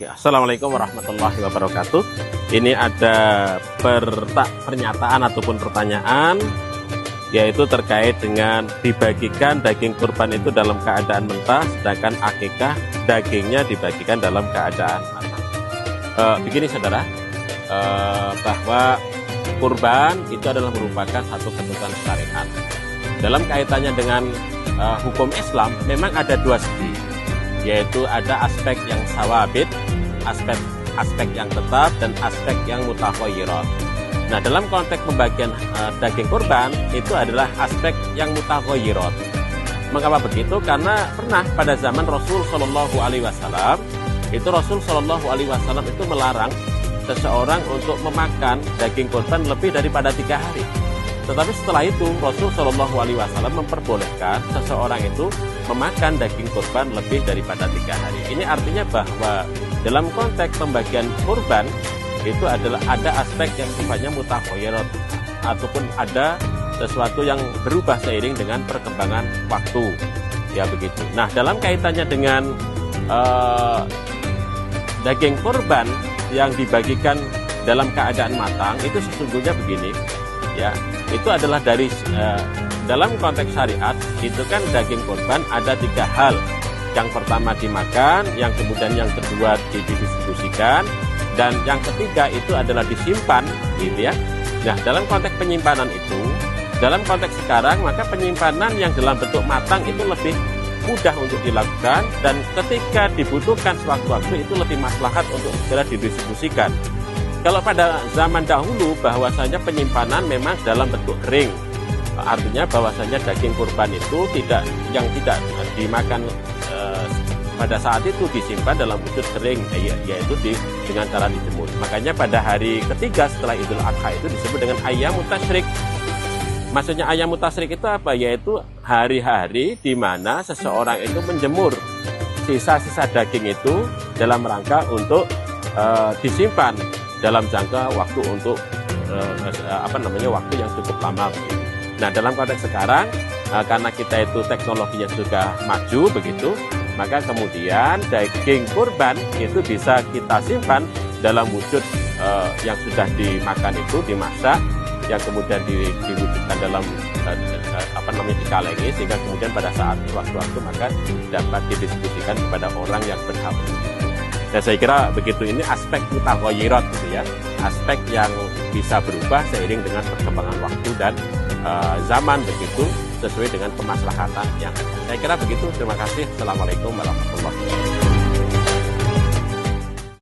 Assalamualaikum warahmatullahi wabarakatuh. Ini ada pernyataan ataupun pertanyaan, yaitu terkait dengan dibagikan daging kurban itu dalam keadaan mentah, sedangkan akikah dagingnya dibagikan dalam keadaan matang. Begini saudara, bahwa kurban itu adalah merupakan satu ketentuan syariat. Dalam kaitannya dengan hukum Islam, memang ada dua segi, yaitu ada aspek yang sawabit, aspek yang tetap, dan aspek yang mutakhayyirat. Nah, dalam konteks pembagian daging kurban itu adalah aspek yang mutakhayyirat. Mengapa begitu? Karena pernah pada zaman Rasul Shallallahu Alaihi Wasallam itu Rasul Shallallahu Alaihi Wasallam itu melarang seseorang untuk memakan daging kurban lebih daripada 3 hari. Tetapi setelah itu Rasul Shallallahu Alaihi Wasallam memperbolehkan seseorang itu memakan daging kurban lebih daripada 3 hari. Ini artinya bahwa dalam konteks pembagian kurban itu adalah ada aspek yang sifatnya mutakhayyirat, ataupun ada sesuatu yang berubah seiring dengan perkembangan waktu, ya begitu. Nah, dalam kaitannya dengan daging kurban yang dibagikan dalam keadaan matang itu sesungguhnya begini, ya, itu adalah dari dalam konteks syariat itu kan daging kurban ada 3 hal. Yang pertama dimakan, yang kemudian yang kedua didistribusikan, dan yang ketiga itu adalah disimpan, gitu ya. Nah, dalam konteks penyimpanan itu, dalam konteks sekarang maka penyimpanan yang dalam bentuk matang itu lebih mudah untuk dilakukan, dan ketika dibutuhkan sewaktu-waktu itu lebih maslahat untuk segera didistribusikan. Kalau pada zaman dahulu bahwasanya penyimpanan memang dalam bentuk kering, artinya bahwasanya daging kurban itu tidak dimakan pada saat itu disimpan dalam wujud kering, yaitu dengan cara dijemur. Makanya pada hari ketiga setelah Idul Adha itu disebut dengan ayyamut tasyrik. Maksudnya ayyamut tasyrik itu apa? Yaitu hari-hari di mana seseorang itu menjemur sisa-sisa daging itu dalam rangka untuk disimpan dalam jangka waktu untuk waktu yang cukup lama begitu. Nah, dalam konteks sekarang karena kita itu teknologinya sudah maju begitu, maka kemudian daging kurban itu bisa kita simpan dalam wujud yang sudah dimakan itu, dimasak, yang kemudian diwujudkan dalam dikalengi, sehingga kemudian pada saat waktu-waktu maka dapat didistribusikan kepada orang yang berhak. Dan saya kira begitu, ini aspek mutakhayyirat gitu ya, aspek yang bisa berubah seiring dengan perkembangan waktu dan zaman begitu, sesuai dengan kemaslahatan yang ada. Saya kira begitu. Terima kasih. Assalamualaikum warahmatullahi wabarakatuh.